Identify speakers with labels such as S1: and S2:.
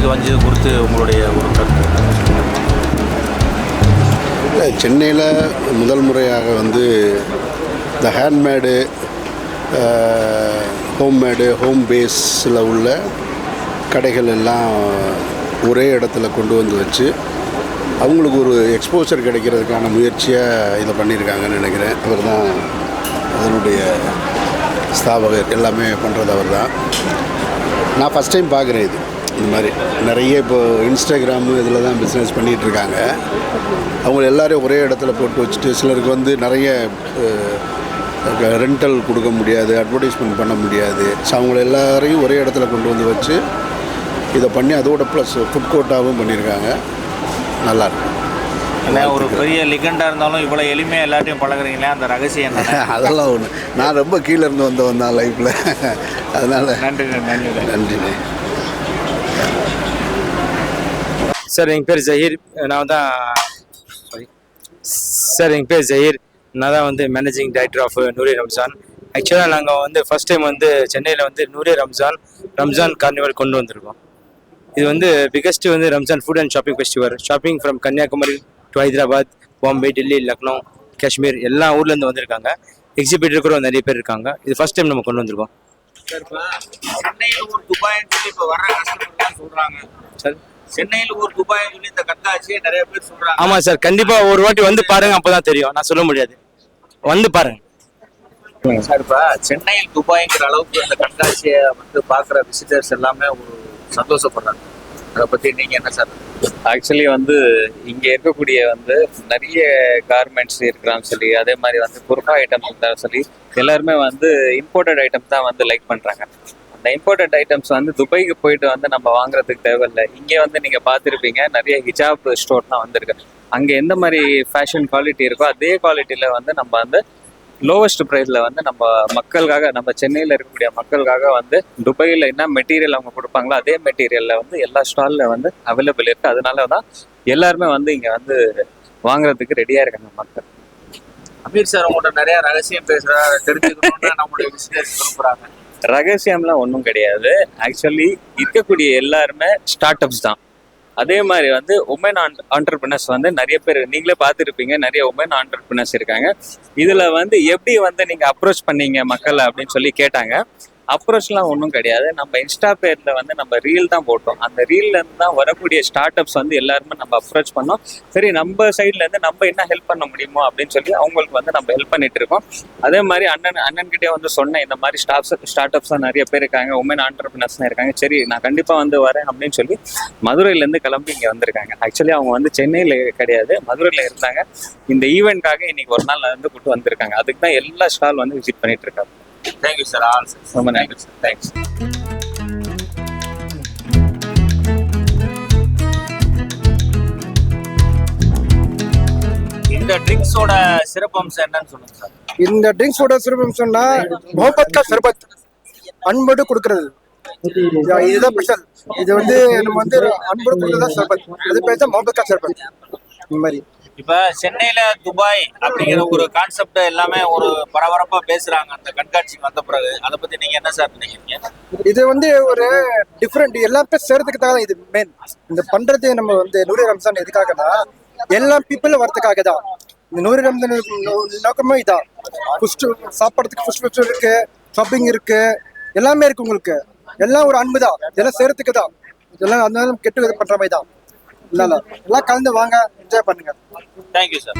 S1: மக்களுக்கு வந்து குறித்து உங்களுடைய ஒரு கருத்து?
S2: இல்லை, சென்னையில் முதல் முறையாக வந்து இந்த ஹேண்ட்மேடு, ஹோம்மேடு, ஹோம் பேஸில் உள்ள கடைகள் எல்லாம் ஒரே இடத்துல கொண்டு வந்து வச்சு அவங்களுக்கு ஒரு எக்ஸ்போசர் கிடைக்கிறதுக்கான முயற்சியாக இதை பண்ணியிருக்காங்கன்னு நினைக்கிறேன். அவர் தான் அதனுடைய ஸ்தாபகர், எல்லாமே பண்ணுறது அவர் தான். நான் ஃபஸ்ட் டைம் பார்க்குறேன் இது. இந்த மாதிரி நிறைய இப்போ இன்ஸ்டாகிராமு இதில் தான் பிஸ்னஸ் பண்ணிகிட்ருக்காங்க. அவங்க எல்லோரையும் ஒரே இடத்துல போட்டு வச்சுட்டு, சிலருக்கு வந்து நிறைய ரெண்டல் கொடுக்க முடியாது, அட்வர்டைஸ்மெண்ட் பண்ண முடியாது. ஸோ அவங்கள எல்லாரையும் ஒரே இடத்துல கொண்டு வந்து வச்சு இதை பண்ணி அதோட ப்ளஸ் ஃபுட் கோர்ட்டாகவும் பண்ணியிருக்காங்க. நல்லாயிருக்கு.
S1: இல்லை, ஒரு பெரிய லிகண்டாக இருந்தாலும் இவ்வளோ எளிமையாக எல்லாத்தையும் பழகுறீங்களே, அந்த ரகசியம் என்ன?
S2: அதெல்லாம் ஒன்று, நான் ரொம்ப கீழே இருந்து வந்தவன் தான் லைஃப்பில். அதனால்
S1: நன்றி நன்றி
S2: நன்றிண்ணே.
S3: சார் எங்கள் பேர் ஜஹீர். நான் தான் வந்து managing director of Noori Ramzan. ஆக்சுவலாக நாங்கள் வந்து ஃபஸ்ட் டைம் வந்து சென்னையில் வந்து நூரி ரம்ஜான் கார்னிவல் கொண்டு வந்திருக்கோம். இது வந்து பிகஸ்ட் வந்து Ramzan food and shopping festival. Shopping from Kanyakumari to Hyderabad, Bombay, Delhi, Lucknow, Kashmir எல்லா ஊர்லேருந்து வந்திருக்காங்க. எக்ஸிபிட்டர் கூட நிறைய பேர் இருக்காங்க. இது ஃபஸ்ட் டைம் நம்ம கொண்டு வந்திருக்கோம்.
S1: சென்னையில் ஒரு துபாய்னு சொல்லி இப்போ வர கஸ்டமர் சொல்கிறாங்க சார். சென்னையில் ஒரு துபாய் சொல்லி இந்த கண்காட்சியை நிறைய பேர் சொல்கிறாங்க.
S3: ஆமாம் சார், கண்டிப்பாக ஒரு வாட்டி வந்து பாருங்கள், அப்போ தான் தெரியும். நான் சொல்ல முடியாது, வந்து பாருங்கள்
S1: சார். இப்போ சென்னையில் துபாய்ங்கிற அளவுக்கு இந்த கண்காட்சியை வந்து பார்க்குற விசிட்டர்ஸ் எல்லாமே ஒரு சந்தோஷப்படுறாங்க. அதை பற்றி நீங்கள் என்ன சார்?
S4: ஆக்சுவலி வந்து இங்கே இருக்கக்கூடிய வந்து நிறைய கார்மெண்ட்ஸ் இருக்கிறான்னு சொல்லி, அதே மாதிரி வந்து குர்கா ஐட்டம்ஸ் இருந்தாலும் சொல்லி எல்லாருமே வந்து இம்போர்ட்டட் ஐட்டம்ஸ் தான் வந்து லைக் பண்ணுறாங்க. அந்த இம்போர்ட்டட் ஐட்டம்ஸ் வந்து துபாய்க்கு போயிட்டு வந்து நம்ம வாங்குறதுக்கு தேவையில்லை. இங்கே வந்து நீங்கள் பார்த்துருப்பீங்க, நிறைய ஹிஜாப் ஸ்டோர் தான் வந்திருக்கு. அங்கே எந்த மாதிரி ஃபேஷன் குவாலிட்டி இருக்கோ அதே குவாலிட்டியில் வந்து நம்ம வந்து லோவஸ்ட் ப்ரைஸில் வந்து நம்ம மக்களுக்காக, நம்ம சென்னையில் இருக்கக்கூடிய மக்களுக்காக வந்து துபாயில் என்ன மெட்டீரியல் அவங்க கொடுப்பாங்களோ அதே மெட்டீரியலில் வந்து எல்லா ஸ்டாலில் வந்து அவைலபிள் இருக்குது. அதனால தான் எல்லாருமே வந்து இங்கே வந்து வாங்குறதுக்கு ரெடியாக இருக்காங்க மக்கள்.
S1: அமீர் சார் உங்கள்கிட்ட நிறைய ரகசியம் பேசுகிறாரு, தெரிஞ்சுக்கணும்னு நம்மளுடைய விசிட்டர்ஸ் விரும்புகிறாங்க.
S4: ரகசியம்லாம் ஒன்றும் கிடையாது. ஆக்சுவலி இருக்கக்கூடிய எல்லாருமே ஸ்டார்ட் அப்ஸ் தான். அதே மாதிரி வந்து உமன் ஆண்டர்பிரினர்ஸ் வந்து நிறைய பேர் நீங்களே பார்த்துருப்பீங்க, நிறைய உமன் ஆண்டர்பிரினர்ஸ் இருக்காங்க. இதில் வந்து எப்படி வந்து நீங்கள் அப்ரோச் பண்ணீங்க மக்களை அப்படின்னு சொல்லி கேட்டாங்க. அப்ரோச்லாம் ஒன்றும் கிடையாது. நம்ம இன்ஸ்டா பேரில் வந்து நம்ம ரீல் தான் போட்டோம். அந்த ரீல்லேருந்து தான் வரக்கூடிய ஸ்டார்ட் அப்ஸ் வந்து எல்லாருமே நம்ம அப்ரோச் பண்ணோம். சரி, நம்ம சைட்லேருந்து நம்ம என்ன ஹெல்ப் பண்ண முடியுமோ அப்படின்னு சொல்லி அவங்களுக்கு வந்து நம்ம ஹெல்ப் பண்ணிட்டு இருக்கோம். அதே மாதிரி அண்ணன்கிட்டே வந்து சொன்னேன், இந்த மாதிரி ஸ்டார்ட் அப்ஸாக நிறைய பேர் இருக்காங்க, உமன் ஆண்டர்பிரினர்ஸ்லாம் இருக்காங்க. சரி, நான் கண்டிப்பாக வந்து வரேன் அப்படின்னு சொல்லி மதுரையிலேருந்து கிளம்பி இங்கே வந்திருக்காங்க. ஆக்சுவலி அவங்க வந்து சென்னையில் கிடையாது, மதுரையில் இருந்தாங்க. இந்த ஈவெண்ட்காக இன்னைக்கு ஒரு நாள் வந்து கூட்டு வந்திருக்காங்க. அதுக்கு தான் எல்லா ஸ்டால் வந்து விசிட் பண்ணிட்டு இருக்காங்க.
S1: Thank you sir. ஆல் சார்,
S4: ரொம்ப நன்றி சார்.
S1: தேங்க்ஸ். இந்த ட்ரிங்க்ஸோட சிறப்பம்சம் என்னன்னு சொல்லுங்க சார்.
S5: இந்த ட்ரிங்க்ஸோட சிறப்பம்சம்னா முகப்பத் கா சர்பத், அன்போடு கொடுக்கறது. இதுதான் ஸ்பெஷல். இது வந்து நம்ம வந்து அன்போடு கொடுக்கறதா சர்பத். அது பேர் தான் முகப்பத் கா சர்பத். இந்த மாதிரி
S1: இப்ப சென்னையில துபாய் அப்படிங்கிற ஒரு கான்செப்ட் எல்லாமே ஒரு பரபரப்பா பேசுறாங்க அந்த கண்காட்சிக்கு வந்த பிறகு. அதை பத்தி நீங்க என்ன சார் நினைக்கிறீங்க?
S5: இது வந்து ஒரு டிஃப்ரெண்ட், எல்லாமே சேர்றதுக்கு தான் இது மெயின். இந்த பண்றது நம்ம வந்து நூரி ரம்ஜான் எதுக்காகனா எல்லா பீப்புளும் வரதுக்காக தான். இந்த நூரி ரம்ஜான் நோக்கமே இதான். சாப்பிட்றதுக்கு ஃபுட் இருக்கு, ஷாப்பிங் இருக்கு, எல்லாமே இருக்கு. உங்களுக்கு எல்லாம் ஒரு அன்பு தான், இதெல்லாம் சேர்றதுக்கு தான். இதெல்லாம் அதனால கெட்டு பண்ற மாதிரி தான். இல்ல எல்லாம் கலந்து வாங்க, என்ஜாய் பண்ணுங்க.
S1: Thank you sir.